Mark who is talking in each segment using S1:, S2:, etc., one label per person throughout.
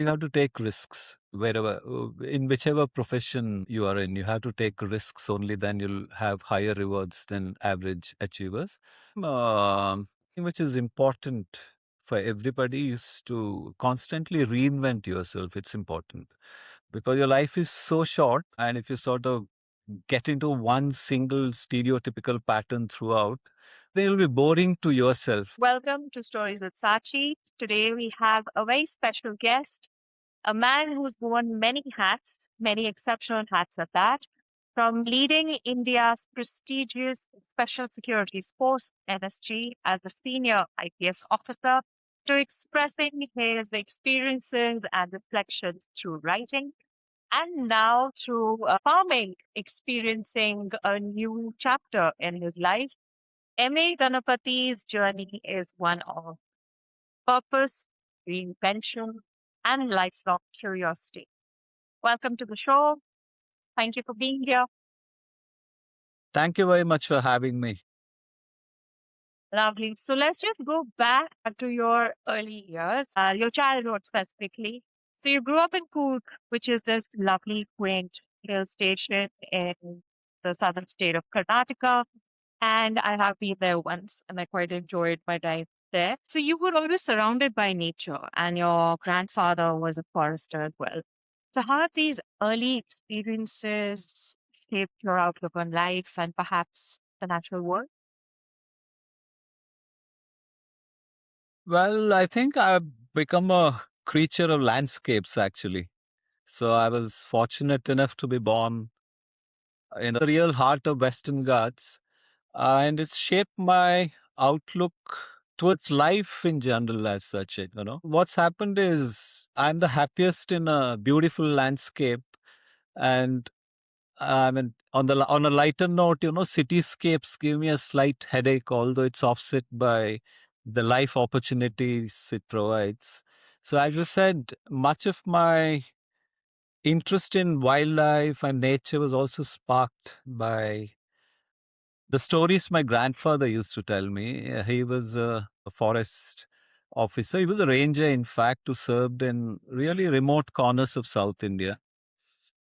S1: You have to take risks wherever, in whichever profession you are in. You have to take risks, only then you'll have higher rewards than average achievers. Which is important for everybody is to constantly reinvent yourself. It's important because your life is so short, and if you sort of get into one single stereotypical pattern throughout, they will be boring to yourself.
S2: Welcome to Stories with Saachi. Today we have a very special guest, a man who's worn many hats, many exceptional hats at that, from leading India's prestigious Special Securities Force, NSG, as a senior IPS officer, to expressing his experiences and reflections through writing, and now through farming, experiencing a new chapter in his life. M.A. Ganapathy's journey is one of purpose, reinvention, and lifelong curiosity. Welcome to the show. Thank you for being here.
S1: Thank you very much for having me.
S2: Lovely. So let's just go back to your early years, your childhood specifically. So you grew up in Coorg, which is this lovely, quaint hill station in the southern state of Karnataka. And I have been there once and I quite enjoyed my time there. So you were always surrounded by nature, and your grandfather was a forester as well. So how have these early experiences shaped your outlook on life and perhaps the natural world?
S1: Well, I think I've become a creature of landscapes, actually. So I was fortunate enough to be born in the real heart of Western Ghats, and it's shaped my outlook towards life in general as such. What's happened is I'm the happiest in a beautiful landscape, and I mean, on a lighter note, cityscapes give me a slight headache, although it's offset by the life opportunities it provides. So, as you said, much of my interest in wildlife and nature was also sparked by the stories my grandfather used to tell me. He was a forest officer. He was a ranger, in fact, who served in really remote corners of South India.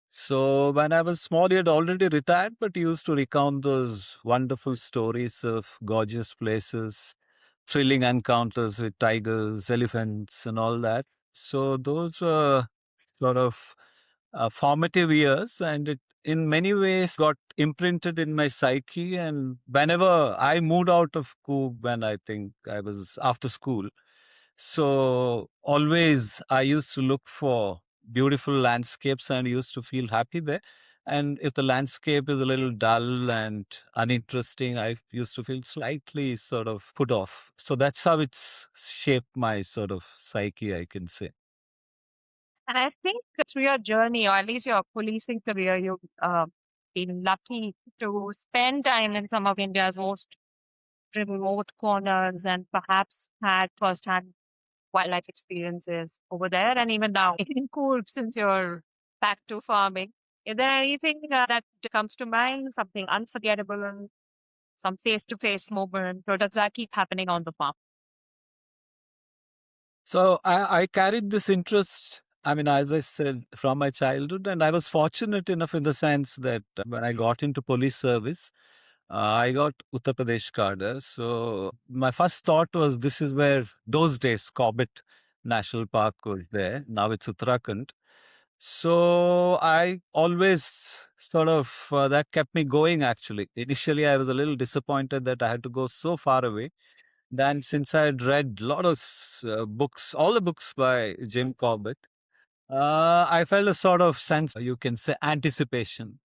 S1: So when I was small, he had already retired, but he used to recount those wonderful stories of gorgeous places, thrilling encounters with tigers, elephants, and all that. So those were sort of formative years, and it in many ways got imprinted in my psyche. And whenever I moved out of Coorg, when I think I was after school, so always I used to look for beautiful landscapes and used to feel happy there. And if the landscape is a little dull and uninteresting, I used to feel slightly sort of put off. So that's how it's shaped my sort of psyche, I can say.
S2: And I think through your journey, or at least your policing career, you've been lucky to spend time in some of India's most remote corners and perhaps had firsthand wildlife experiences over there. And even now in Coorg, since you're back to farming, is there anything that comes to mind, something unforgettable, some face-to-face moment, or does that keep happening on the farm?
S1: So I carried this interest, I mean, as I said, from my childhood. And I was fortunate enough in the sense that when I got into police service, I got Uttar Pradesh cadre. So my first thought was this is where those days Corbett National Park was there. Now it's Uttarakhand. So I always sort of, that kept me going actually. Initially, I was a little disappointed that I had to go so far away. Then, since I had read a lot of books, all the books by Jim Corbett, I felt a sort of sense, you can say, anticipation.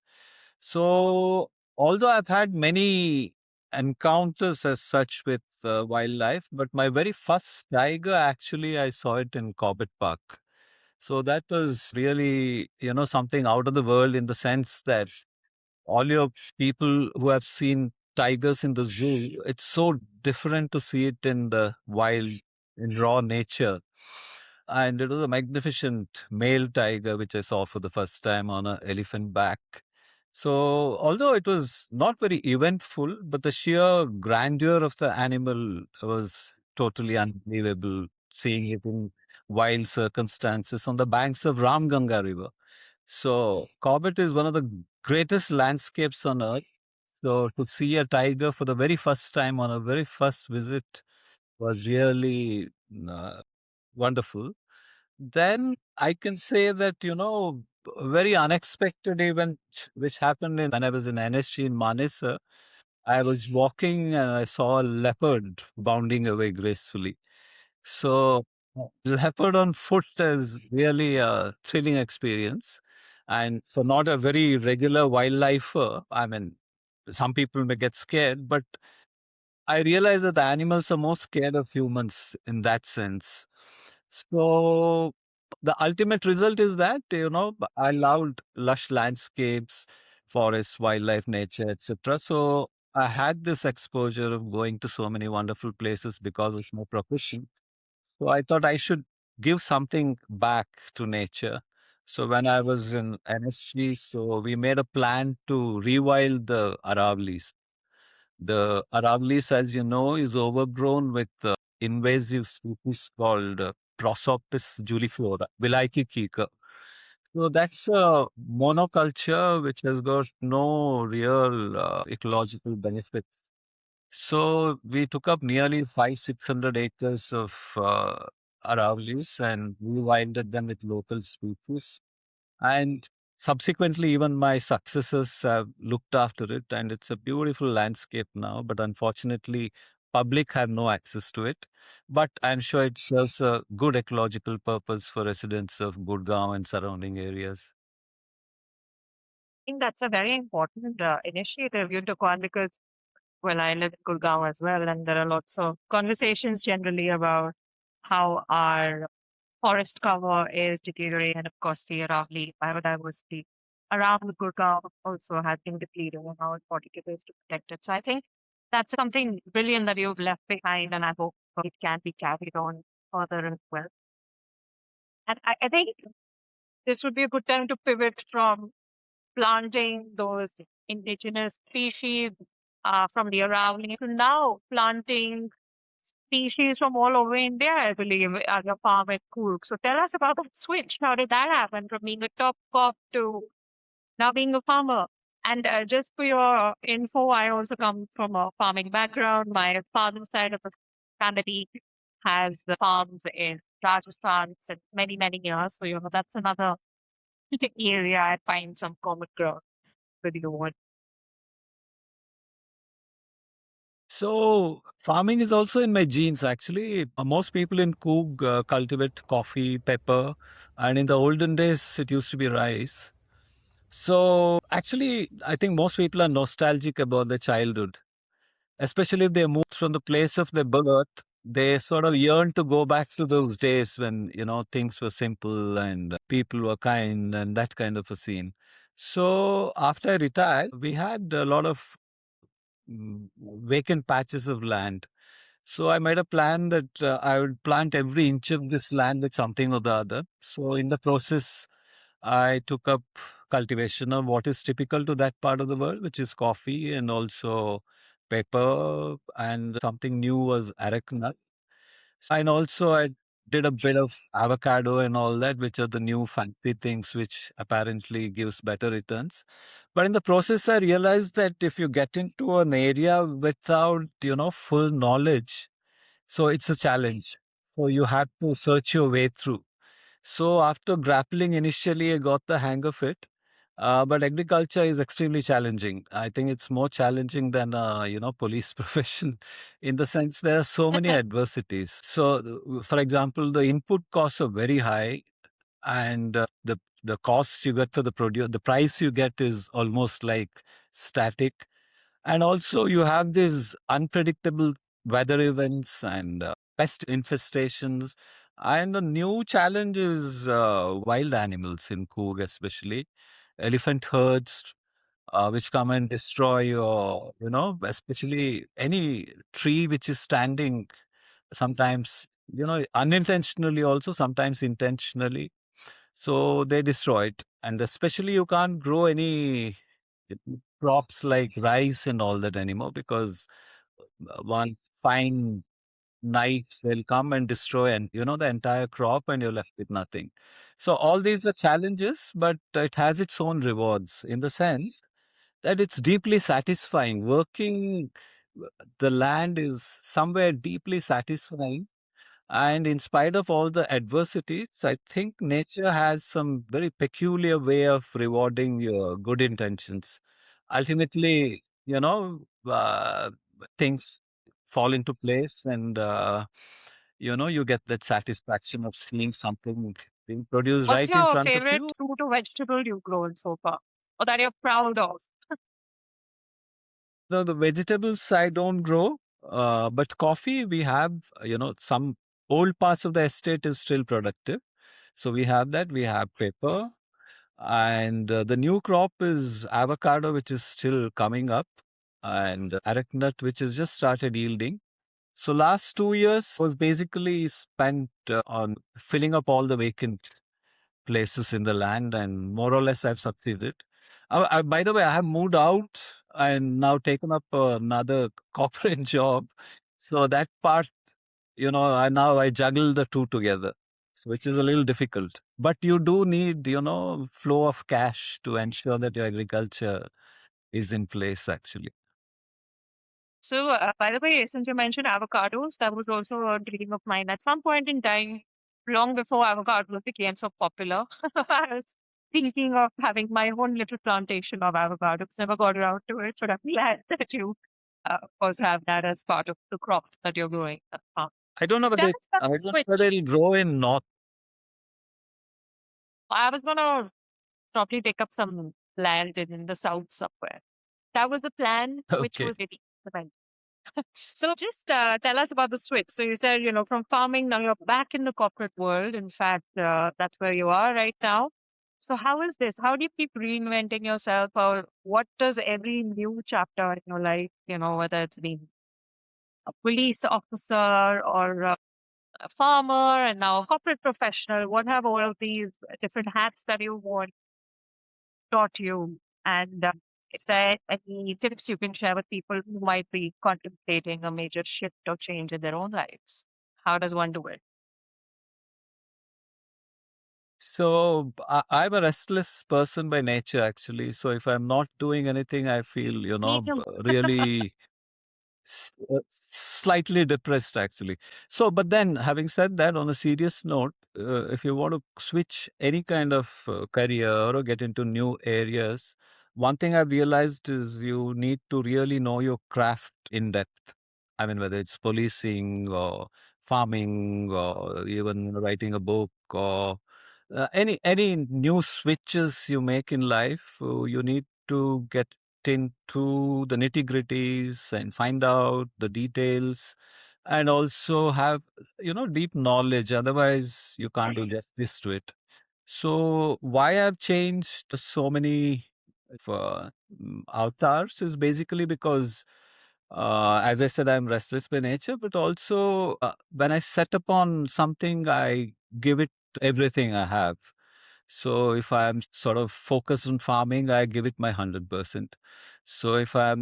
S1: So, although I've had many encounters as such with wildlife, but my very first tiger actually I saw it in Corbett Park. So that was really, something out of the world in the sense that all your people who have seen tigers in the zoo, it's so different to see it in the wild, in raw nature. And it was a magnificent male tiger, which I saw for the first time on an elephant back. So, although it was not very eventful, but the sheer grandeur of the animal was totally unbelievable. Seeing it in wild circumstances on the banks of Ramganga River. So Corbett is one of the greatest landscapes on earth. So to see a tiger for the very first time on a very first visit was really wonderful. Then I can say that, a very unexpected event which happened when I was in NSG in Manesa. I was walking and I saw a leopard bounding away gracefully. So, leopard on foot is really a thrilling experience. And for not a very regular wildlifer, I mean, some people may get scared, but I realize that the animals are more scared of humans in that sense. So the ultimate result is that, I loved lush landscapes, forests, wildlife, nature, etc. So I had this exposure of going to so many wonderful places because of my profession. So I thought I should give something back to nature. So when I was in NSG, so we made a plan to rewild the Aravallis. The Aravallis, as you know, is overgrown with invasive species called Prosopis juliflora, Vilaiki kika. So that's a monoculture which has got no real ecological benefits. So we took up nearly 600 acres of Aravallis and we wilded them with local species. And subsequently, even my successors have looked after it, and it's a beautiful landscape now. But unfortunately, public have no access to it. But I'm sure it serves a good ecological purpose for residents of Gurgaon and surrounding areas.
S2: I think that's a very important initiative you took on because, well, I live in Gurgaon as well, and there are lots of conversations generally about how our forest cover is deteriorating, and of course, the Aravali biodiversity around Gurgaon also has been depleted, and how important it is to protect it. So I think that's something brilliant that you've left behind, and I hope it can be carried on further as well. And I think this would be a good time to pivot from planting those indigenous species from the Aravali to now planting species from all over India, I believe, at your farm at Coorg. So tell us about that switch. How did that happen from being a top cop to now being a farmer? And just for your info, I also come from a farming background. My father's side of the family has the farms in Rajasthan since many, many years. So, that's another area I find some common ground with you.
S1: So farming is also in my genes actually. Most people in Coorg cultivate coffee, pepper, and in the olden days it used to be rice. So actually, I think most people are nostalgic about their childhood, especially if they moved from the place of their birth. They sort of yearn to go back to those days when, things were simple and people were kind and that kind of a scene. So after I retired, we had a lot of vacant patches of land. So I made a plan that I would plant every inch of this land with something or the other. So in the process, I took up cultivation of what is typical to that part of the world, which is coffee and also pepper, and something new was areca. And also I did a bit of avocado and all that, which are the new fancy things which apparently gives better returns. But in the process, I realized that if you get into an area without, full knowledge, so it's a challenge. So you have to search your way through. So after grappling initially, I got the hang of it. But agriculture is extremely challenging. I think it's more challenging than police profession, in the sense there are so many adversities. So, for example, the input costs are very high, and the costs you get for the produce, the price you get is almost like static. And also, you have these unpredictable weather events and pest infestations. And a new challenge is wild animals in Coorg, especially elephant herds, which come and destroy your, especially any tree which is standing, sometimes, unintentionally, also sometimes intentionally. So they destroy it. And especially, you can't grow any crops like rice and all that anymore because one fine knives, they'll come and destroy and the entire crop and you're left with nothing. So all these are challenges, but it has its own rewards in the sense that it's deeply satisfying. Working the land is somewhere deeply satisfying. And in spite of all the adversities, I think nature has some very peculiar way of rewarding your good intentions. Ultimately, things fall into place and, you get that satisfaction of seeing something being produced
S2: What's
S1: right in
S2: your
S1: front of
S2: favorite
S1: you.
S2: fruit or vegetable you've grown so far, or that you're proud of?
S1: No, the vegetables I don't grow, but coffee we have, some old parts of the estate is still productive. So we have that. We have pepper, and the new crop is avocado, which is still coming up, and areca nut, which has just started yielding. So last 2 years was basically spent on filling up all the vacant places in the land, and more or less I've succeeded. By the way, I have moved out and now taken up another corporate job. So that part, I juggle the two together, which is a little difficult. But you do need, flow of cash to ensure that your agriculture is in place, actually.
S2: So, by the way, since you mentioned avocados, that was also a dream of mine. At some point in time, long before avocados became so popular, I was thinking of having my own little plantation of avocados. Never got around to it, but I'm glad that you, of course, have that as part of the crop that you're growing.
S1: I don't know
S2: Tell
S1: whether
S2: us about
S1: I
S2: the
S1: don't know whether
S2: switch.
S1: it'll grow in north.
S2: I was going to probably take up some land in the south somewhere. That was the plan, which
S1: Okay.
S2: was maybe so just tell us about the switch. So you said, from farming, now you're back in the corporate world. In fact, that's where you are right now. So how is this? How do you keep reinventing yourself, or what does every new chapter in your life, whether it's being a police officer or a farmer and now a corporate professional, what have all of these different hats that you worn taught you? And is there any tips you can share with people who might be contemplating a major shift or change in their own lives? How does one do it?
S1: So I'm a restless person by nature, actually. So if I'm not doing anything, I feel,
S2: Me too.
S1: really slightly depressed, actually. So, but then having said that, on a serious note, if you want to switch any kind of career or get into new areas, one thing I've realized is you need to really know your craft in depth. I mean, whether it's policing or farming or even writing a book or any new switches you make in life, you need to get into the nitty gritties and find out the details and also have deep knowledge, otherwise you can't do justice to it. So why I've changed so many avatars is basically because as I said, I'm restless by nature, but also when I set upon something, I give it everything I have. So if I'm sort of focused on farming, I give it my 100%. So if I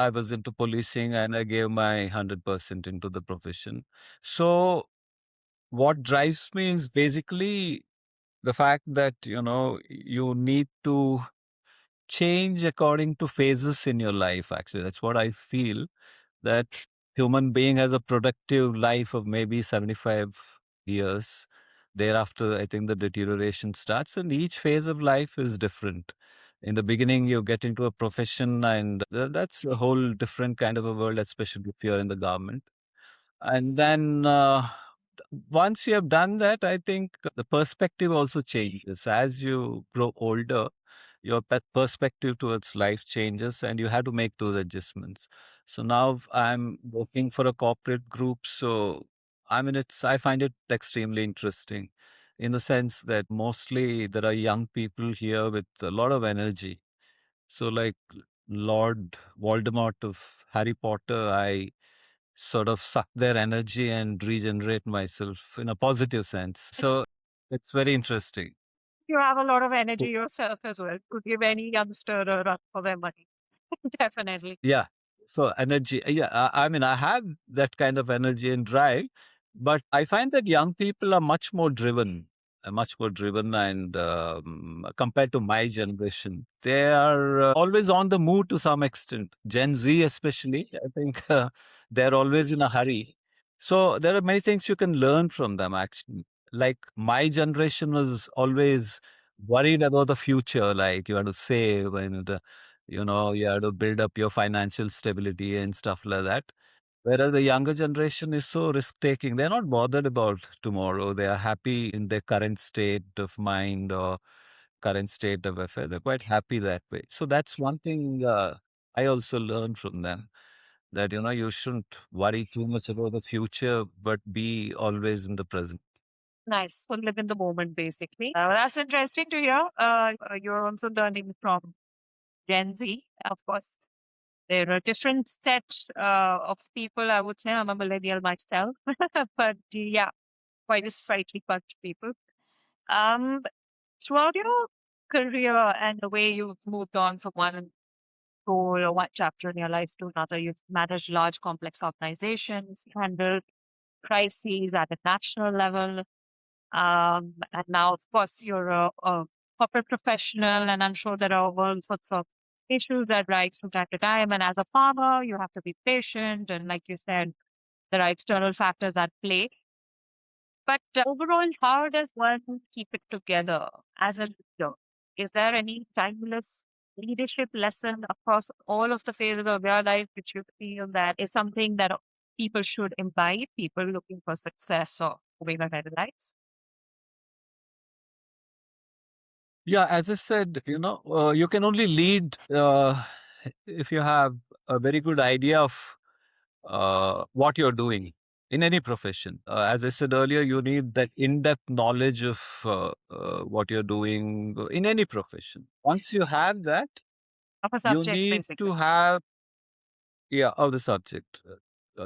S1: was into policing and I gave my 100% into the profession. So what drives me is basically the fact that, you need to change according to phases in your life. Actually, that's what I feel, that human being has a productive life of maybe 75 years. Thereafter, I think the deterioration starts, and each phase of life is different. In the beginning, you get into a profession, and that's a whole different kind of a world, especially if you're in the government. And then once you have done that, I think the perspective also changes. As you grow older, your perspective towards life changes and you have to make those adjustments. So now I'm working for a corporate group. So I mean, I find it extremely interesting in the sense that mostly there are young people here with a lot of energy. So like Lord Voldemort of Harry Potter, I sort of suck their energy and regenerate myself in a positive sense. So it's very interesting.
S2: You have a lot of energy yourself as well. Could give any youngster a run for their money. Definitely.
S1: Yeah. So energy, yeah, I mean, I have that kind of energy and drive, but I find that young people are much more driven, and compared to my generation, they are always on the move to some extent. Gen Z, especially, I think they're always in a hurry. So there are many things you can learn from them. Actually, like my generation was always worried about the future, like you have to save and you have to build up your financial stability and stuff like that. Whereas the younger generation is so risk taking. They're not bothered about tomorrow. They are happy in their current state of mind or current state of affair. They're quite happy that way. So that's one thing I also learned from them, that, you shouldn't worry too much about the future, but be always in the present.
S2: Nice. So live in the moment, basically. That's interesting to hear. You're also learning from Gen Z, of course. There are different set of people, I would say. I'm a millennial myself, but yeah, quite a slightly bunch of people. Um, Throughout your career and the way you've moved on from one goal or one chapter in your life to another, you've managed large, complex organizations, handled crises at a national level. And now, of course, you're a corporate professional, and I'm sure there are all sorts of issues that rise from time to time. And as a farmer, you have to be patient. And like you said, there are external factors at play. But overall, how does one keep it together as a leader? Is there any timeless leadership lesson across all of the phases of your life which you feel that is something that people should imbibe, people looking for success or moving ahead in life?
S1: Yeah, as I said, you can only lead if you have a very good idea of what you're doing in any profession. As I said earlier, you need that in-depth knowledge of what you're doing in any profession. Once you have that,
S2: Of a
S1: you
S2: subject,
S1: need
S2: basically.
S1: to have, yeah, of the subject.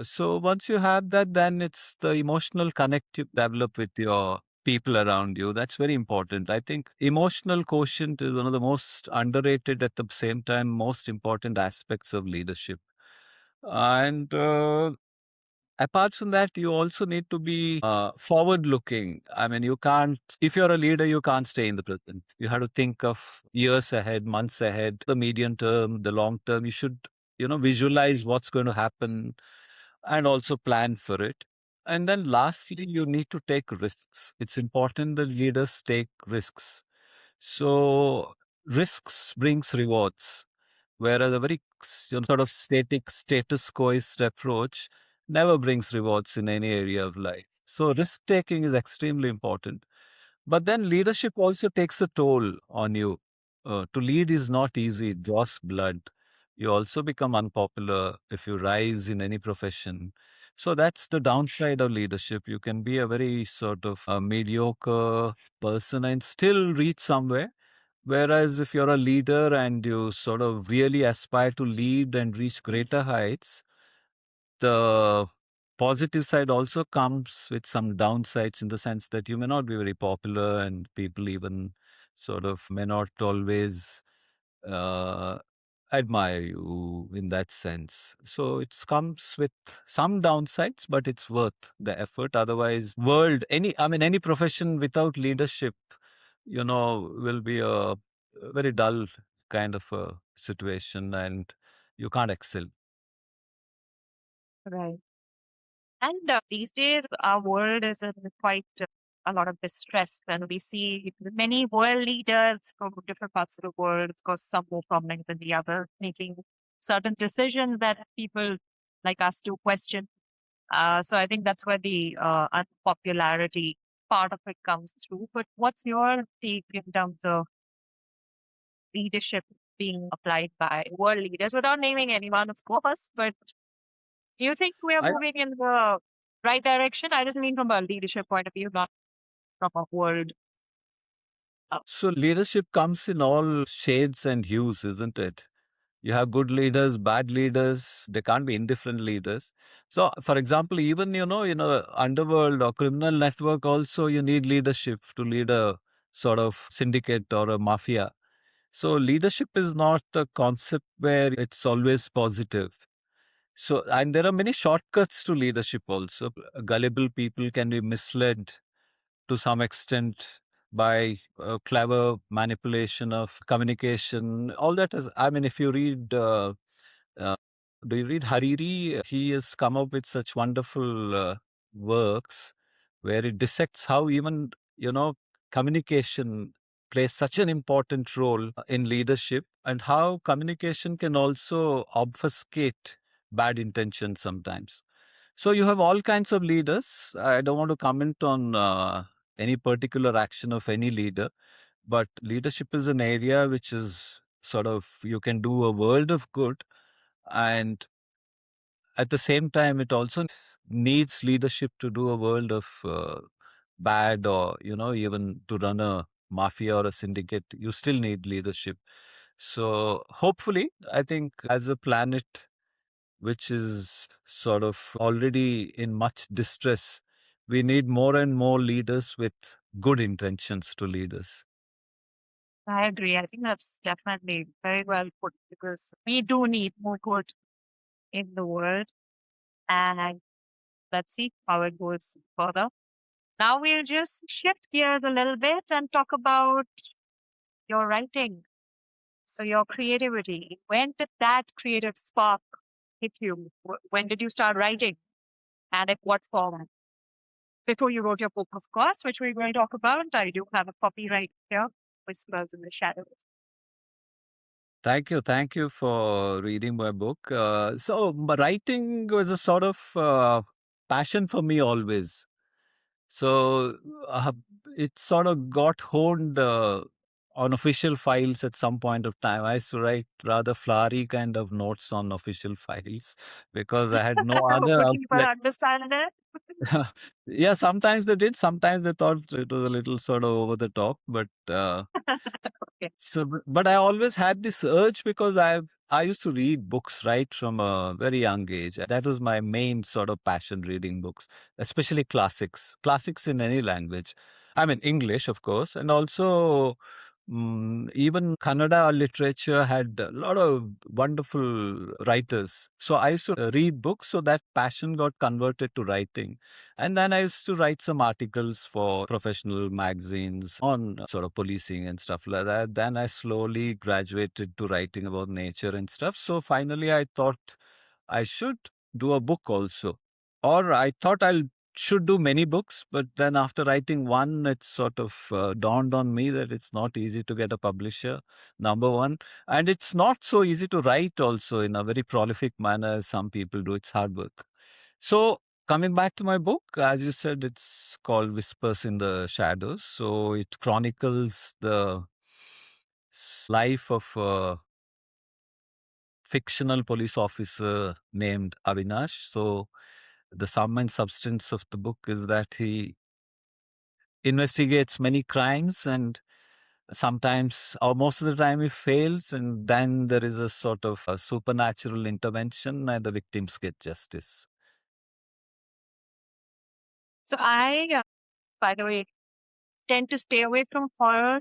S1: So once you have that, then it's the emotional connect you develop with your people around you. That's very important. I think emotional quotient is one of the most underrated, at the same time, most important aspects of leadership. And apart from that, you also need to be forward looking. I mean, you can't, if you're a leader, you can't stay in the present. You have to think of years ahead, months ahead, the medium term, the long term. You should, visualize what's going to happen and also plan for it. And then lastly, you need to take risks. It's important that leaders take risks. So risks brings rewards, whereas a very sort of static, status quoist approach never brings rewards in any area of life. So risk taking is extremely important. But then leadership also takes a toll on you. To lead is not easy, it draws blood. You also become unpopular if you rise in any profession. So that's the downside of leadership. You can be a very sort of a mediocre person and still reach somewhere. Whereas if you're a leader and you sort of really aspire to lead and reach greater heights, the positive side also comes with some downsides, in the sense that you may not be very popular and people even sort of may not always uh, admire you in that sense. So it comes with some downsides, but it's worth the effort. Otherwise, any profession without leadership, will be a very dull kind of a situation, and you can't excel.
S2: Right. And these days, our world is in quite a lot of distress, and we see many world leaders from different parts of the world, of course, some more prominent than the other, making certain decisions that people like us to question. So I think that's where the unpopularity part of it comes through. But what's your take in terms of leadership being applied by world leaders, without naming anyone, of course? But do you think we are
S1: I
S2: moving in the right direction? I just mean from a leadership point of view, not from a world.
S1: So leadership comes in all shades and hues, isn't it? You have good leaders, bad leaders. There can't be indifferent leaders. So, for example, even in a underworld or criminal network, also you need leadership to lead a sort of syndicate or a mafia. So, leadership is not a concept where it's always positive. So, and there are many shortcuts to leadership also. Gullible people can be misled to some extent by clever manipulation of communication. All that is, I mean, if you read, uh, do you read Hariri? He has come up with such wonderful works where it dissects how even, communication plays such an important role in leadership, and how communication can also obfuscate bad intentions sometimes. So you have all kinds of leaders. I don't want to comment on any particular action of any leader, but leadership is an area which is sort of, you can do a world of good, and at the same time it also needs leadership to do a world of bad, or even to run a mafia or a syndicate, you still need leadership. So hopefully, I think as a planet which is sort of already in much distress, we need more and more leaders with good intentions to lead us.
S2: I agree. I think that's definitely very well put because we do need more good in the world. And let's see how it goes further. Now we'll just shift gears a little bit and talk about your writing. So, your creativity. When did that creative spark hit you? When did you start writing? And in what form? Before you wrote your book, of course, which we're going to talk about. I do have a copy right here, Whispers in the Shadows.
S1: Thank you. Thank you for reading my book. Writing was a sort of passion for me always. So uh, it sort of got honed on official files at some point of time. I used to write rather flowery kind of notes on official files because I had no other
S2: Hopefully, people
S1: outlet.
S2: understand it.
S1: Yeah, sometimes they did. Sometimes they thought it was a little sort of over the top, but
S2: Okay.
S1: but I always had this urge because I used to read books right from a very young age. That was my main sort of passion, reading books, especially classics in any language. I mean, English, of course, and also even Kannada literature had a lot of wonderful writers. So I used to read books, so that passion got converted to writing. And then I used to write some articles for professional magazines on sort of policing and stuff like that. Then I slowly graduated to writing about nature and stuff. So finally, I thought I should do a book also. Or I thought I should do many books, but then after writing one, it sort of dawned on me that it's not easy to get a publisher, number one. And it's not so easy to write also in a very prolific manner as some people do. It's hard work. So coming back to my book, as you said, it's called Whispers in the Shadows. So it chronicles the life of a fictional police officer named Avinash. So the sum and substance of the book is that he investigates many crimes, and sometimes or most of the time he fails, and then there is a sort of a supernatural intervention and the victims get justice.
S2: So, by the way, tend to stay away from horror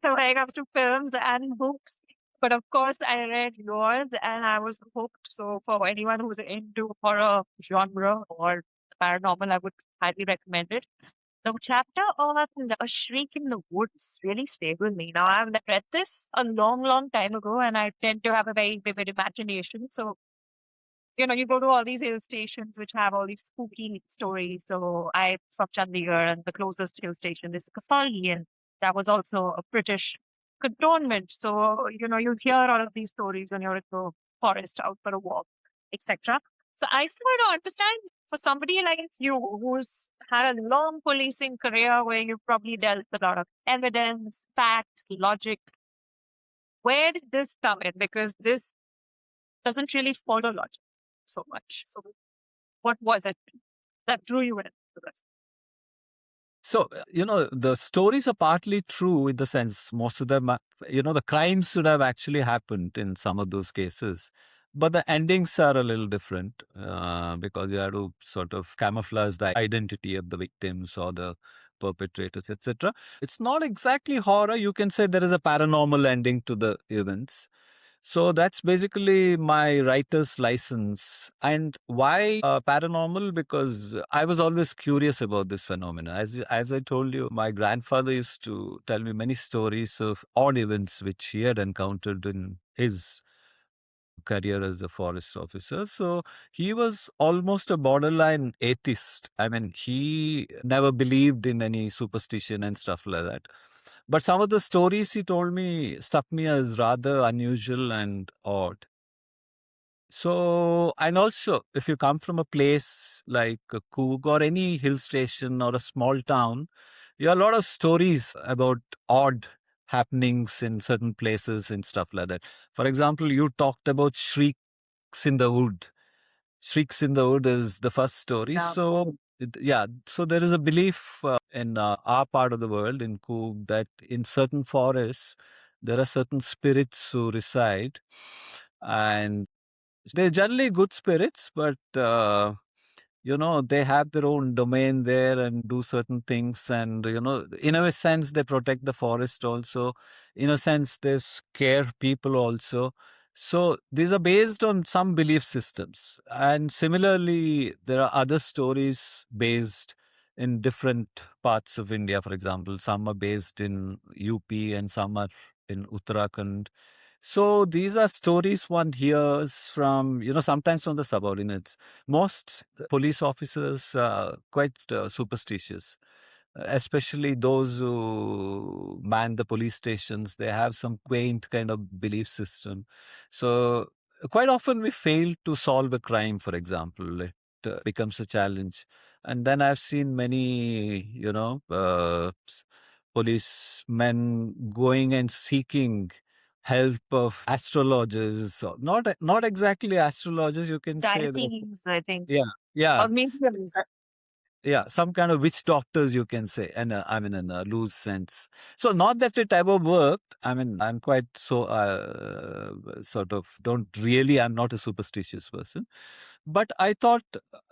S2: when it comes to films and books. But of course, I read yours and I was hooked. So for anyone who's into horror genre or paranormal, I would highly recommend it. The chapter on A Shriek in the Woods really stayed with me. Now, I've read this a long, long time ago, and I tend to have a very vivid imagination. So you go to all these hill stations which have all these spooky stories. So I'm from Chandigarh, and the closest hill station is Kasali, and that was also a British cantonment. So you hear all of these stories when you're in the forest out for a walk, etc. So I just want to understand, for somebody like you who's had a long policing career where you've probably dealt with a lot of evidence, facts, logic, where did this come in? Because this doesn't really follow logic so much. So what was it that drew you into this?
S1: So, the stories are partly true in the sense most of them, the crimes should have actually happened in some of those cases. But the endings are a little different because you have to sort of camouflage the identity of the victims or the perpetrators, etc. It's not exactly horror. You can say there is a paranormal ending to the events. So that's basically my writer's license. And why paranormal? Because I was always curious about this phenomena. As I told you, my grandfather used to tell me many stories of odd events which he had encountered in his career as a forest officer. So he was almost a borderline atheist. I mean, he never believed in any superstition and stuff like that. But some of the stories he told me struck me as rather unusual and odd. So, and also, if you come from a place like Coorg or any hill station or a small town, you have a lot of stories about odd happenings in certain places and stuff like that. For example, you talked about shrieks in the wood. Shrieks in the wood is the first story.
S2: Yeah.
S1: So, yeah, so there is a belief in our part of the world, in Coorg, that in certain forests, there are certain spirits who reside. And they're generally good spirits, but they have their own domain there and do certain things. And in a sense, they protect the forest also. In a sense, they scare people also. So these are based on some belief systems. And similarly, there are other stories based in different parts of India. For example, some are based in UP and some are in Uttarakhand. So these are stories one hears from, sometimes from the subordinates. Most police officers are quite superstitious, especially those who man the police stations. They have some quaint kind of belief system. So quite often we fail to solve a crime, for example. It becomes a challenge. And then I've seen many, policemen going and seeking help of astrologers, or not exactly astrologers, you can say.
S2: Deities, I think,
S1: Yeah, yeah,
S2: or mediums.
S1: yeah, some kind of witch doctors, you can say, and I mean, in a loose sense. So, not that it ever worked. I mean, I'm quite so sort of don't really. I'm not a superstitious person, but I thought,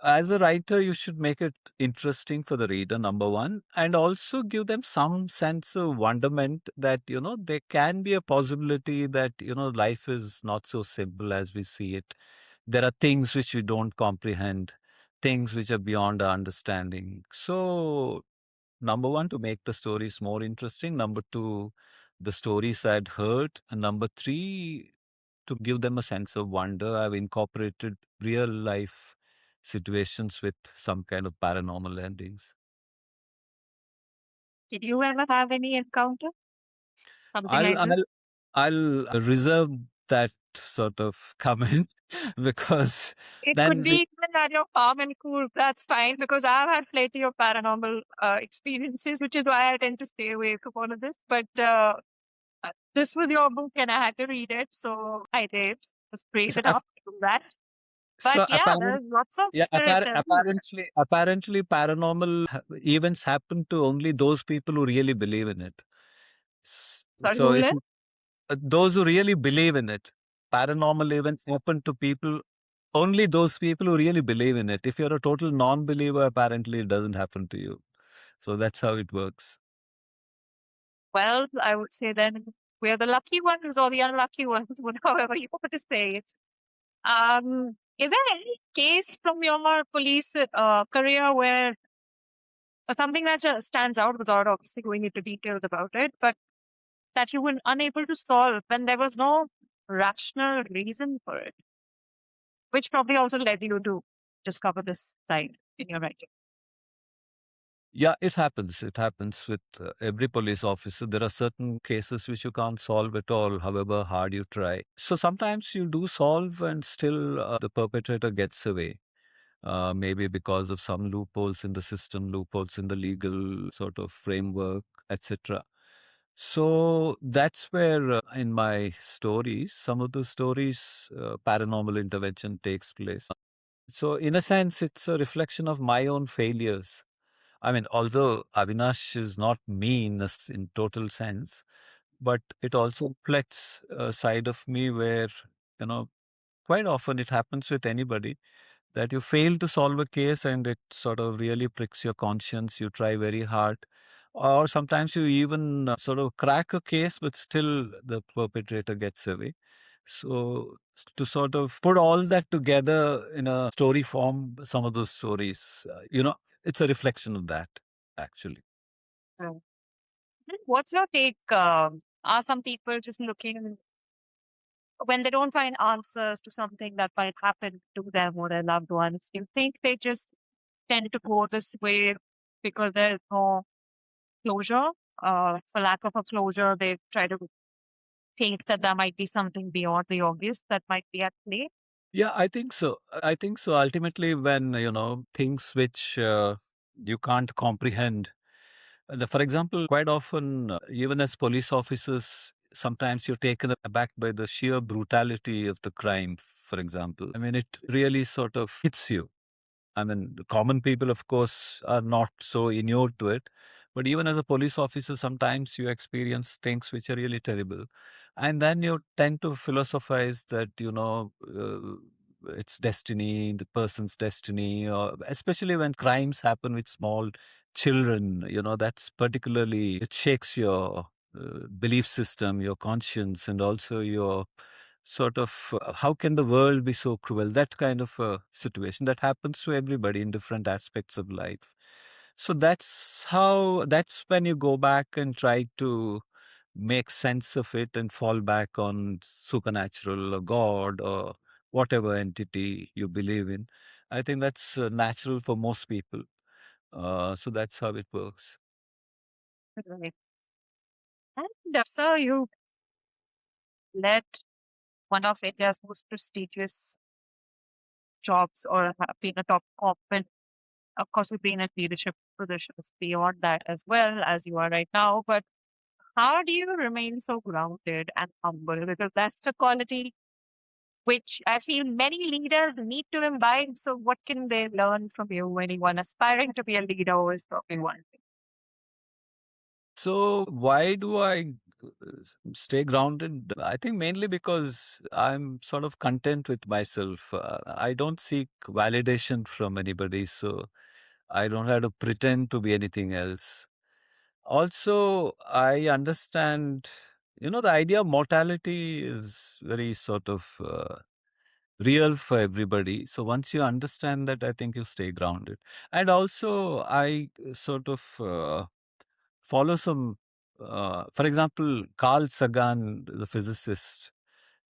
S1: as a writer, you should make it interesting for the reader. Number one, and also give them some sense of wonderment that there can be a possibility that life is not so simple as we see it. There are things which we don't comprehend, things which are beyond our understanding. So, number one, to make the stories more interesting. Number two, the stories I'd heard. And number three, to give them a sense of wonder, I've incorporated real life situations with some kind of paranormal endings.
S2: Did you ever have any encounter? Something
S1: I'll,
S2: like this?
S1: I'll, I'll reserve that sort of comment because
S2: It could
S1: then
S2: be even at your farm and cool. That's fine because I've had plenty of paranormal experiences, which is why I tend to stay away from all of this. But this was your book and I had to read it. So I did. Was brave
S1: so,
S2: enough to do that. But
S1: so
S2: yeah, there's lots of
S1: yeah,
S2: spirits everywhere.
S1: apparently, paranormal events happen to only those people who really believe in it.
S2: Sorry,
S1: So,
S2: who lives?
S1: those who really believe in it, paranormal events happen to only those people who really believe in it. If you're a total non-believer, apparently it doesn't happen to you. So that's how it works.
S2: Well, I would say then we're the lucky ones or the unlucky ones, however you want to say it. Is there any case from your police career where something that just stands out without obviously going into details about it, but that you were unable to solve when there was no rational reason for it, which probably also led you to discover this side in your writing?
S1: Yeah, it happens. It happens with every police officer. There are certain cases which you can't solve at all, however hard you try. So sometimes you do solve and still the perpetrator gets away. Maybe because of some loopholes in the system, loopholes in the legal sort of framework, etc. So that's where, in my stories, some of the stories, paranormal intervention takes place. So, in a sense, it's a reflection of my own failures. I mean, although Avinash is not me in total sense, but it also reflects a side of me where, you know, quite often it happens with anybody that you fail to solve a case and it sort of really pricks your conscience. You try very hard. Or sometimes you even sort of crack a case, but still the perpetrator gets away. So to sort of put all that together in a story form, some of those stories, it's a reflection of that, actually.
S2: Mm. What's your take? Are some people just looking when they don't find answers to something that might happen to them or their loved ones? Do you think they just tend to go this way because there's no closure? For lack of a closure, they try to think that there might be something beyond the obvious that might be at play.
S1: Yeah, I think so. I think so. Ultimately, when, things which you can't comprehend. For example, quite often, even as police officers, sometimes you're taken aback by the sheer brutality of the crime, for example. I mean, it really sort of hits you. I mean, the common people, of course, are not so inured to it. But even as a police officer, sometimes you experience things which are really terrible. And then you tend to philosophize that, it's destiny, the person's destiny, or especially when crimes happen with small children, that's particularly, it shakes your belief system, your conscience, and also your sort of how can the world be so cruel, that kind of a situation that happens to everybody in different aspects of life. So that's when you go back and try to make sense of it and fall back on supernatural or god or whatever entity you believe in. I think that's natural for most people. So that's how it works.
S2: Right. And sir, you led one of India's most prestigious jobs or have been a top corporate. Of course, you've been in leadership positions beyond that as well as you are right now. But how do you remain so grounded and humble? Because that's a quality which I feel many leaders need to imbibe. So, what can they learn from you, anyone aspiring to be a leader who is talking one thing?
S1: So why do I stay grounded? I think mainly because I'm sort of content with myself. I don't seek validation from anybody, so I don't have to pretend to be anything else. Also, I understand, the idea of mortality is very sort of real for everybody. So once you understand that, I think you stay grounded. And also, I sort of follow some, for example, Carl Sagan, the physicist.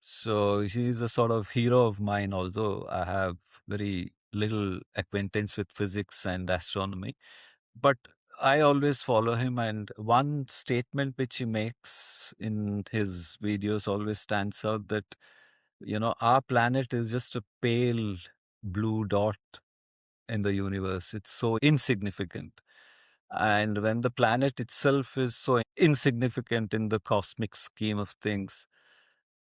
S1: So he's a sort of hero of mine, although I have very little acquaintance with physics and astronomy. But I always follow him, and one statement which he makes in his videos always stands out that, our planet is just a pale blue dot in the universe. It's so insignificant. And when the planet itself is so insignificant in the cosmic scheme of things,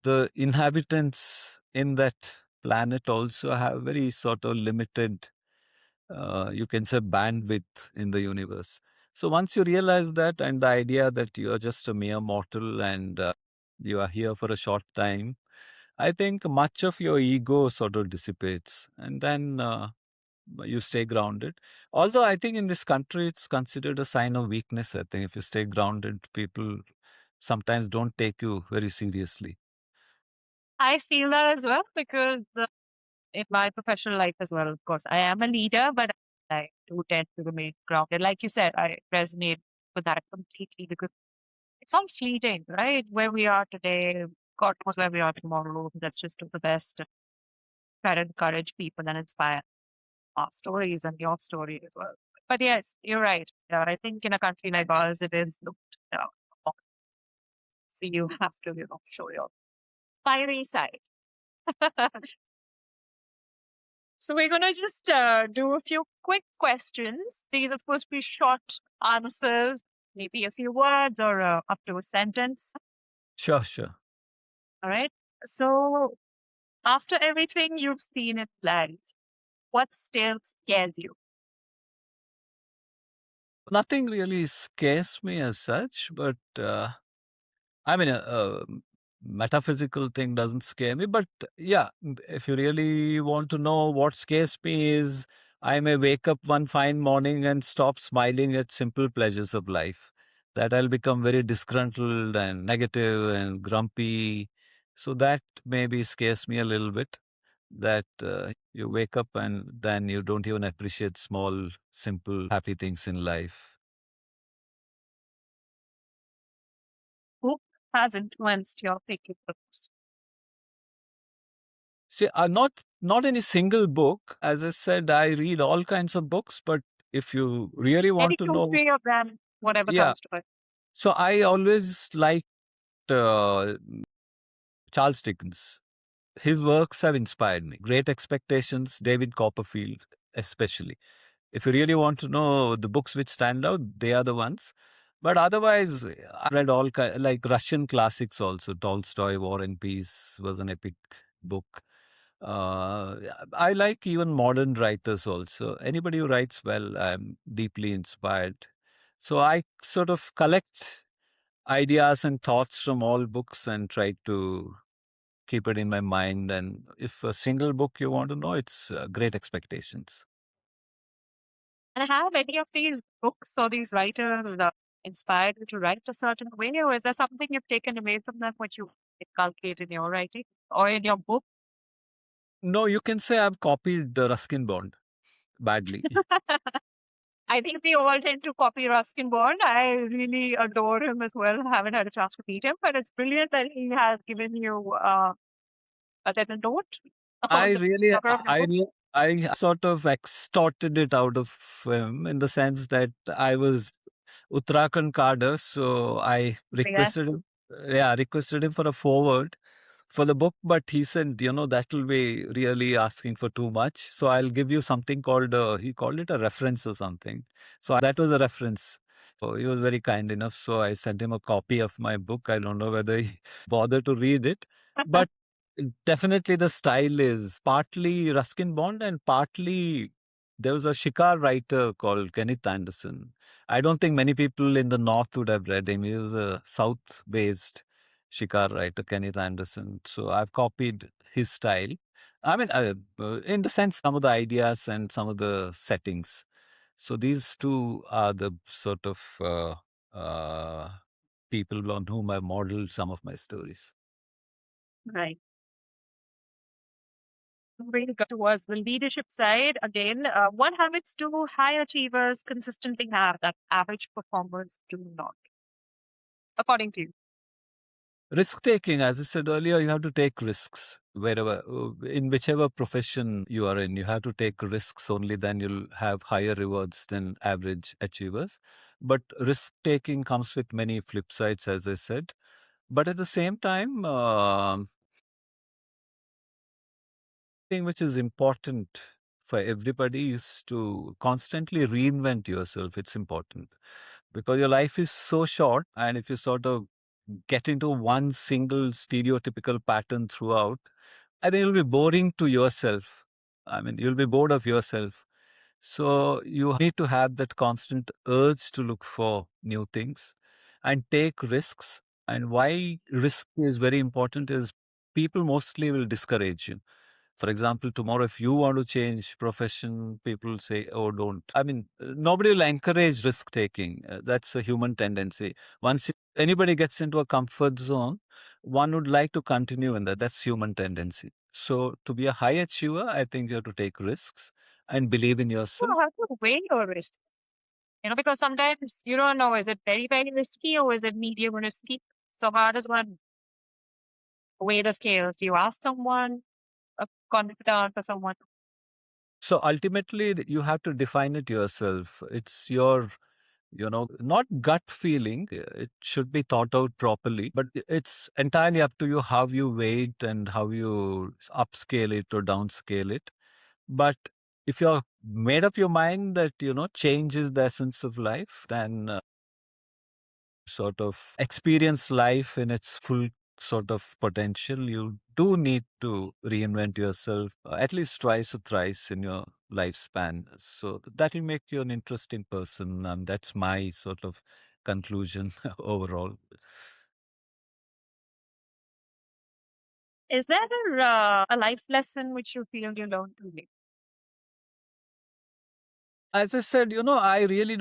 S1: the inhabitants in that planet also have very sort of limited, you can say, bandwidth in the universe. So once you realize that, and the idea that you are just a mere mortal and you are here for a short time, I think much of your ego sort of dissipates. And then you stay grounded. Although I think in this country, it's considered a sign of weakness. I think if you stay grounded, people sometimes don't take you very seriously.
S2: I feel that as well because in my professional life as well, of course, I am a leader, but I do tend to remain grounded. Like you said, I resonate with that completely because it's all fleeting, right? Where we are today, God knows where we are tomorrow. Let's just do the best, try to encourage people and inspire our stories and your story as well. But yes, you're right. I think in a country like ours, it is looked down upon. So you have to, show your fiery side. So we're going to just do a few quick questions. These are supposed to be short answers, maybe a few words or up to a sentence.
S1: Sure, sure.
S2: All right. So after everything you've seen in life, what still scares you?
S1: Nothing really scares me as such, but I mean, a metaphysical thing doesn't scare me. But yeah, if you really want to know what scares me is I may wake up one fine morning and stop smiling at simple pleasures of life. That I'll become very disgruntled and negative and grumpy. So that maybe scares me a little bit, that you wake up and then you don't even appreciate small, simple, happy things in life.
S2: Who has influenced your thinking process?
S1: See, not any single book. As I said, I read all kinds of books, but if you really
S2: Maybe
S1: want to
S2: two,
S1: know,
S2: three of them, whatever
S1: yeah.
S2: comes to it.
S1: So I always liked uh, Charles Dickens. His works have inspired me. Great Expectations, David Copperfield, especially. If you really want to know the books which stand out, they are the ones. But otherwise, I read like Russian classics also. Tolstoy, War and Peace was an epic book. Uh, I like even modern writers also. Anybody who writes well, I'm deeply inspired. So I sort of collect ideas and thoughts from all books and try to keep it in my mind. And if a single book you want to know, it's Great Expectations.
S2: And have any of these books or these writers inspired you to write a certain way, or is there something you've taken away from them which you inculcate in your writing or in your book?
S1: No, you can say I've copied Ruskin Bond badly.
S2: I think we all tend to copy Ruskin Bond. I really adore him as well. I haven't had a chance to meet him, but it's brilliant that he has given you a little note
S1: I
S2: on the
S1: really,
S2: cover of your book.
S1: I sort of extorted it out of him in the sense that I was Uttarakhand cadre, so I
S2: Yeah.
S1: requested him for a forward for the book, but he said, that will be really asking for too much. So I'll give you something called, he called it a reference or something. So that was a reference. So he was very kind enough. So I sent him a copy of my book. I don't know whether he bothered to read it, but definitely the style is partly Ruskin Bond and partly there was a Shikar writer called Kenneth Anderson. I don't think many people in the North would have read him. He was a South based Shikar writer, Kenneth Anderson. So I've copied his style. I mean, in the sense, some of the ideas and some of the settings. So these two are the sort of uh, people on whom I modeled some of my stories.
S2: Right. Really go towards the leadership side again. What habits do high achievers consistently have that average performers do not, according to you?
S1: Risk taking, as I said earlier, you have to take risks wherever, in whichever profession you are in. You have to take risks, only then you'll have higher rewards than average achievers. But risk taking comes with many flip sides, as I said. But at the same time, thing which is important for everybody is to constantly reinvent yourself. It's important because your life is so short, and if you sort of get into one single stereotypical pattern throughout, I think it'll be boring to yourself. I mean, you'll be bored of yourself. So you need to have that constant urge to look for new things and take risks. And why risk is very important is people mostly will discourage you. For example, tomorrow, if you want to change profession, people say, oh, don't. I mean, nobody will encourage risk taking. That's a human tendency. Once anybody gets into a comfort zone, one would like to continue in that. That's human tendency. So to be a high achiever, I think you have to take risks and believe in yourself.
S2: Well, how to weigh your risk? Because sometimes you don't know, is it very, very risky or is it medium risky? So how does one weigh the scales? Do you ask someone, a confidant or someone?
S1: So ultimately, you have to define it yourself. It's your, not gut feeling. It should be thought out properly, but it's entirely up to you how you weigh it and how you upscale it or downscale it. But if you're made up your mind that, change is the essence of life, then sort of experience life in its full sort of potential, you do need to reinvent yourself at least twice or thrice in your lifespan. So that will make you an interesting person. And that's my sort of conclusion overall.
S2: Is there a life lesson which you feel you learned too late?
S1: As I said, I really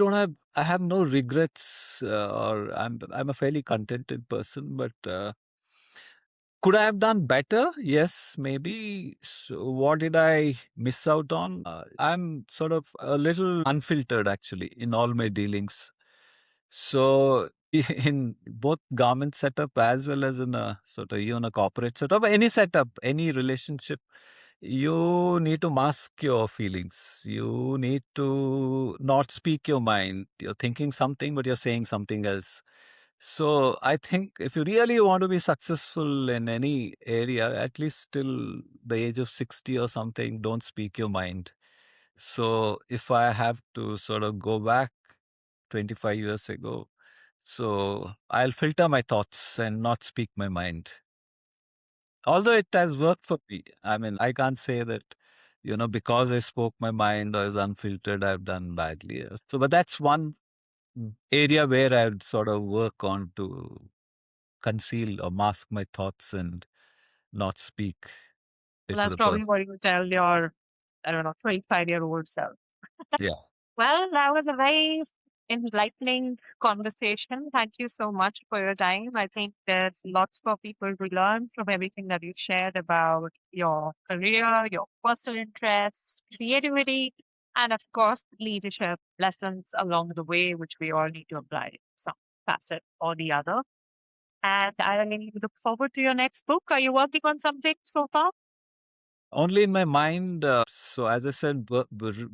S1: I have no regrets, or I'm a fairly contented person, but Could I have done better? Yes, maybe. So what did I miss out on? I'm sort of a little unfiltered actually in all my dealings. So in both garment setup as well as in a sort of even a corporate setup, any setup, any relationship, you need to mask your feelings. You need to not speak your mind. You're thinking something, but you're saying something else. So I think if you really want to be successful in any area, at least till the age of 60 or something, don't speak your mind. So if I have to sort of go back 25 years ago, so I'll filter my thoughts and not speak my mind. Although it has worked for me. I mean, I can't say that, because I spoke my mind or is unfiltered, I've done badly. So, but that's one area where I'd sort of work on to conceal or mask my thoughts and not speak
S2: Well,
S1: it to
S2: that's
S1: the
S2: probably
S1: person.
S2: what you would tell your, I don't know, 25-year-old self.
S1: Yeah.
S2: Well, that was a very enlightening conversation. Thank you so much for your time. I think there's lots for people to learn from everything that you shared about your career, your personal interests, creativity, and of course, leadership lessons along the way, which we all need to apply some facet or the other. And I really look forward to your next book. Are you working on something so far?
S1: Only in my mind. So, as I said,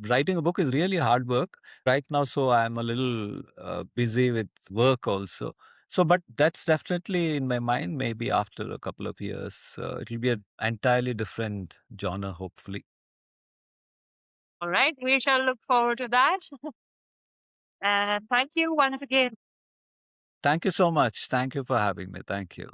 S1: writing a book is really hard work right now. So, I'm a little busy with work also. So, but that's definitely in my mind. Maybe after a couple of years, it'll be an entirely different genre, hopefully.
S2: All right, we shall look forward to that. And thank you once again.
S1: Thank you so much. Thank you for having me. Thank you.